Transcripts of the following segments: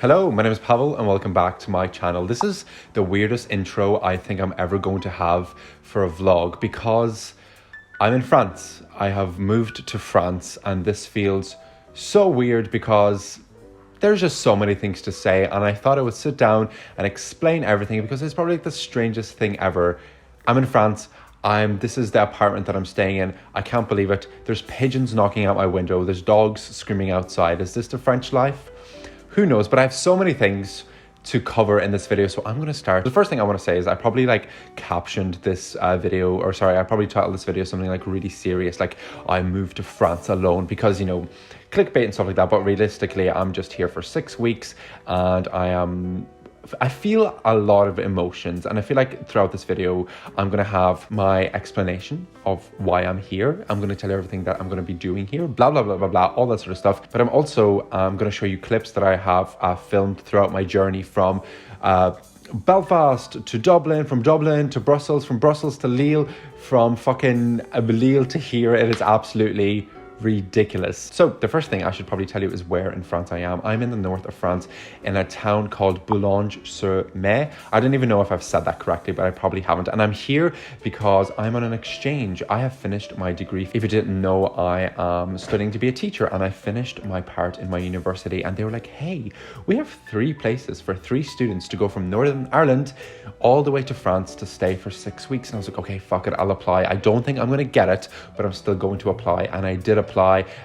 Hello, my name is Pavel and welcome back to my channel. This is the weirdest intro I think I'm ever going to have for a vlog because I'm in France. I have moved to France and this feels so weird because there's just so many things to say and I thought I would sit down and explain everything because it's probably like the strangest thing ever. I'm in France. This is the apartment that I'm staying in. I can't believe it. There's pigeons knocking out my window. There's dogs screaming outside. Is this the French life? Who knows, but I have so many things to cover in this video, so I'm going to start. The first thing I want to say is I probably captioned this video, or sorry, I probably titled this video something like really serious, like I moved to France alone because, you know, clickbait and stuff like that, but realistically, I'm just here for 6 weeks and I feel a lot of emotions, and I feel like throughout this video I'm going to have my explanation of why I'm here. I'm going to tell you everything that I'm going to be doing here, blah blah blah blah blah, all that sort of stuff. But I'm also going to show you clips that I have filmed throughout my journey from Belfast to Dublin, from Dublin to Brussels, from Brussels to Lille, from fucking Lille to here. It is absolutely ridiculous. So the first thing I should probably tell you is where in France I am. I'm in the north of France in a town called Boulogne-sur-Mer. I don't even know if I've said that correctly, but I probably haven't. And I'm here because I'm on an exchange. I have finished my degree. If you didn't know, I am studying to be a teacher and I finished my part in my university and they were like, hey, we have 3 places for 3 students to go from Northern Ireland all the way to France to stay for 6 weeks. And I was like, okay, fuck it, I'll apply. I don't think I'm going to get it, but I'm still going to apply. And I did apply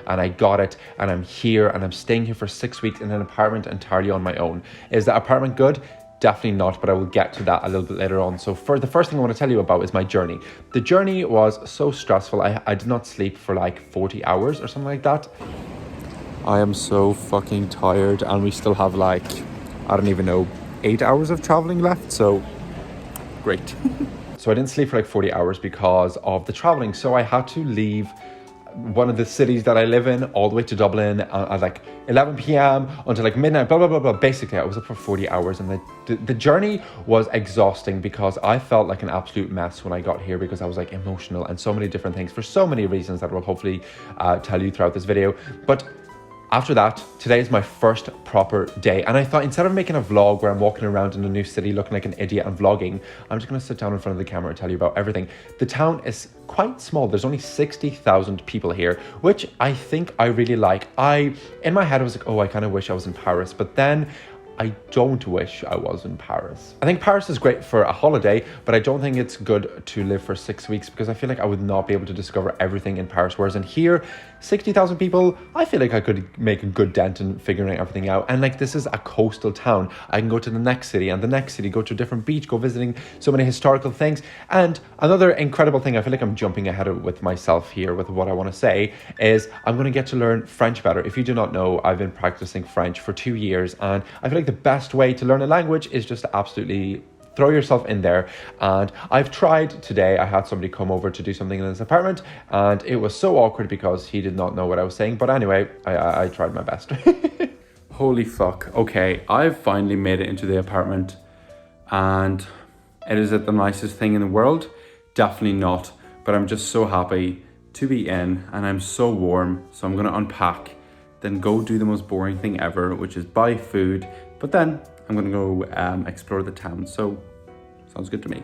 and I got it and I'm here and I'm staying here for 6 weeks in an apartment entirely on my own. Is the apartment good? Definitely not, but I will get to that a little bit later on. So for the first thing I want to tell you about is my journey. The journey was so stressful. I did not sleep for like 40 hours or something like that. I am so fucking tired and we still have like, I don't even know, 8 hours of traveling left. So great. So I didn't sleep for like 40 hours because of the traveling. So I had to leave one of the cities that I live in all the way to Dublin at like 11 p.m. until like midnight, blah, blah, blah, blah. Basically, I was up for 40 hours and the journey was exhausting because I felt like an absolute mess when I got here because I was like emotional and so many different things for so many reasons that I will hopefully tell you throughout this video. But after that, today is my first proper day. And I thought instead of making a vlog where I'm walking around in a new city looking like an idiot and vlogging, I'm just gonna sit down in front of the camera and tell you about everything. The town is quite small. There's only 60,000 people here, which I think I really like. In my head, I was like, oh, I kind of wish I was in Paris. But then I don't wish I was in Paris. I think Paris is great for a holiday, but I don't think it's good to live for 6 weeks because I feel like I would not be able to discover everything in Paris. Whereas in here, 60,000 people, I feel like I could make a good dent in figuring everything out. And like, this is a coastal town. I can go to the next city and the next city, go to a different beach, go visiting so many historical things. And another incredible thing, I feel like I'm jumping ahead with myself here with what I want to say, is I'm going to get to learn French better. If you do not know, I've been practicing French for 2 years and I feel like the best way to learn a language is just to absolutely throw yourself in there. And I've tried today. I had somebody come over to do something in his apartment and it was so awkward because he did not know what I was saying. But anyway, I tried my best. Holy fuck. Okay, I've finally made it into the apartment and is it the nicest thing in the world? Definitely not. But I'm just so happy to be in and I'm so warm. So I'm going to unpack, then go do the most boring thing ever, which is buy food. But then I'm going to go explore the town. So sounds good to me.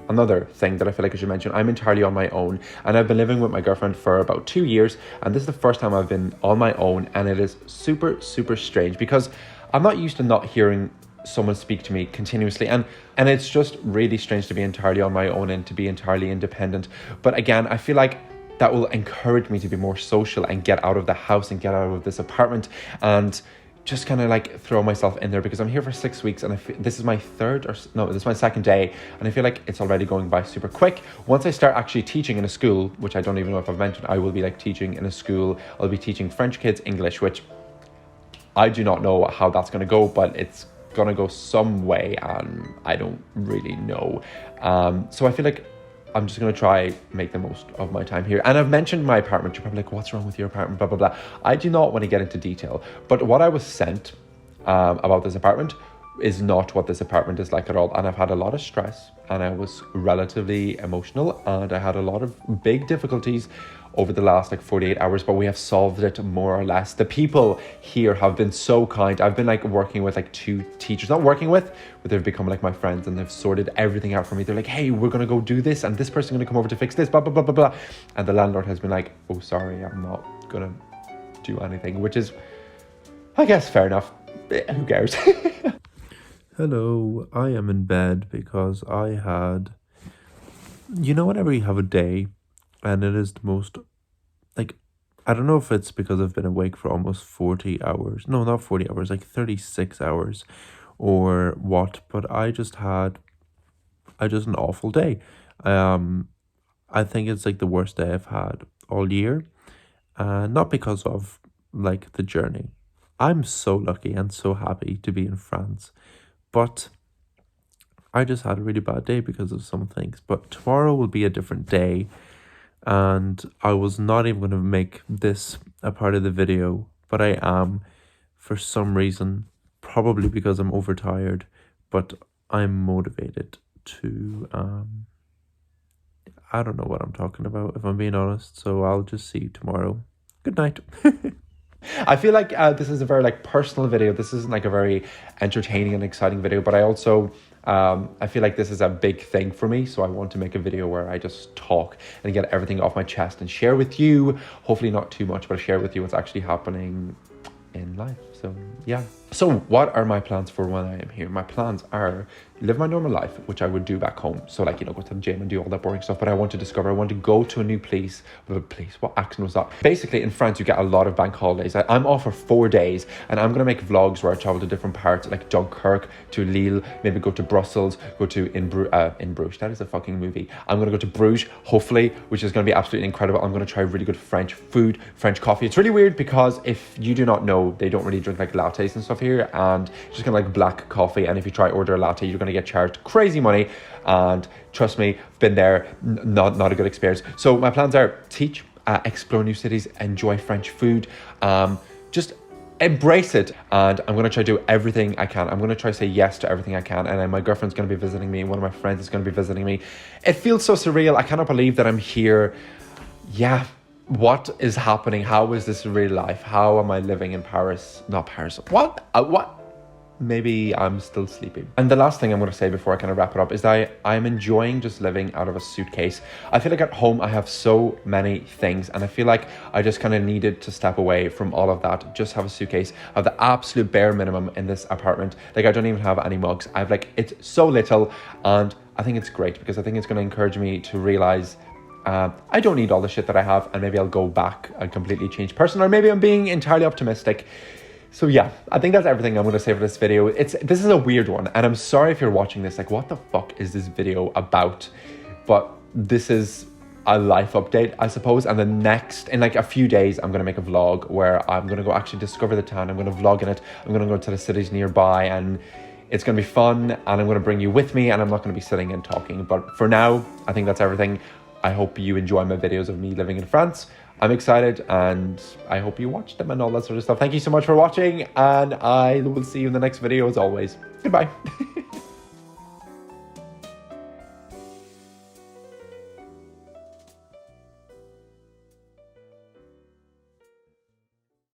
Another thing that I feel like I should mention, I'm entirely on my own and I've been living with my girlfriend for about 2 years and this is the first time I've been on my own and it is super, super strange because I'm not used to not hearing someone speak to me continuously and it's just really strange to be entirely on my own and to be entirely independent. But again, I feel like that will encourage me to be more social and get out of the house and get out of this apartment and just kind of like throw myself in there because I'm here for 6 weeks and this is my this is my second day and I feel like it's already going by super quick. Once I start actually teaching in a school, which I don't even know if I've mentioned, I will be like teaching in a school. I'll be teaching French kids English, which I do not know how that's going to go, but it's going to go some way and I don't really know. So I feel like I'm just going to try make the most of my time here. And I've mentioned my apartment. You're probably like, what's wrong with your apartment? Blah, blah, blah. I do not want to get into detail. But what I was sent about this apartment is not what this apartment is like at all. And I've had a lot of stress and I was relatively emotional and I had a lot of big difficulties over the last like 48 hours, but we have solved it more or less. The people here have been so kind. I've been like working with like 2 teachers, not working with, but they've become like my friends, and they've sorted everything out for me. They're like, hey, we're gonna go do this, and this person's gonna come over to fix this, blah blah blah blah blah. And the landlord has been like, oh sorry, I'm not gonna do anything, which is, I guess, fair enough. Who cares? Hello, I am in bed because I had, you know, whenever you have a day and it is the most, like, I don't know if it's because I've been awake for almost 40 hours. No, not 40 hours, like 36 hours or what, but I just an awful day. I think it's like the worst day I've had all year. Not because of like the journey. I'm so lucky and so happy to be in France, but I just had a really bad day because of some things. But tomorrow will be a different day, and I was not even going to make this a part of the video, but I am for some reason, probably because I'm overtired, but I'm motivated to, I don't know what I'm talking about, if I'm being honest, so I'll just see you tomorrow. Good night. I feel like this is a very like personal video. This isn't like a very entertaining and exciting video, but I also I feel like this is a big thing for me, so I want to make a video where I just talk and get everything off my chest and share with you, hopefully not too much, but share with you what's actually happening in life. So yeah. So what are my plans for when I am here? My plans are live my normal life, which I would do back home. So like, you know, go to the gym and do all that boring stuff, but I want to go to a new place. What accent was that? Basically in France, you get a lot of bank holidays. I'm off for 4 days, and I'm going to make vlogs where I travel to different parts, like Dunkirk, to Lille, maybe go to Brussels, go to in Bruges. That is a fucking movie. I'm going to go to Bruges, hopefully, which is going to be absolutely incredible. I'm going to try really good French food, French coffee. It's really weird because if you do not know, they don't really drink like lattes and stuff here, and it's just kind of like black coffee. And if you try order a latte, you're going to get charged crazy money, and trust me, been there, not a good experience. So my plans are teach, explore new cities, enjoy French food, just embrace it, and I'm going to try to do everything I can. I'm going to try to say yes to everything I can, and then my girlfriend's going to be visiting me, one of my friends is going to be visiting me. It feels so surreal. I cannot believe that I'm here. Yeah, what is happening? How is this real life? How am I living in Paris? Not Paris. What? Maybe I'm still sleeping. And the last thing I'm going to say before I kind of wrap it up is that I'm enjoying just living out of a suitcase. I feel like at home I have so many things, and I feel like I just kind of needed to step away from all of that, just have a suitcase. I have the absolute bare minimum in this apartment. Like, I don't even have any mugs. I've like, it's so little, and I think it's great because I think it's going to encourage me to realize I don't need all the shit that I have, and maybe I'll go back a completely changed person, or maybe I'm being entirely optimistic. So yeah, I think that's everything I'm going to say for this video. This is a weird one, and I'm sorry if you're watching this, like, what the fuck is this video about? But this is a life update, I suppose. And in like a few days, I'm going to make a vlog where I'm going to go actually discover the town. I'm going to vlog in it. I'm going to go to the cities nearby, and it's going to be fun, and I'm going to bring you with me, and I'm not going to be sitting and talking. But for now, I think that's everything. I hope you enjoy my videos of me living in France. I'm excited, and I hope you watch them and all that sort of stuff. Thank you so much for watching, and I will see you in the next video as always. Goodbye.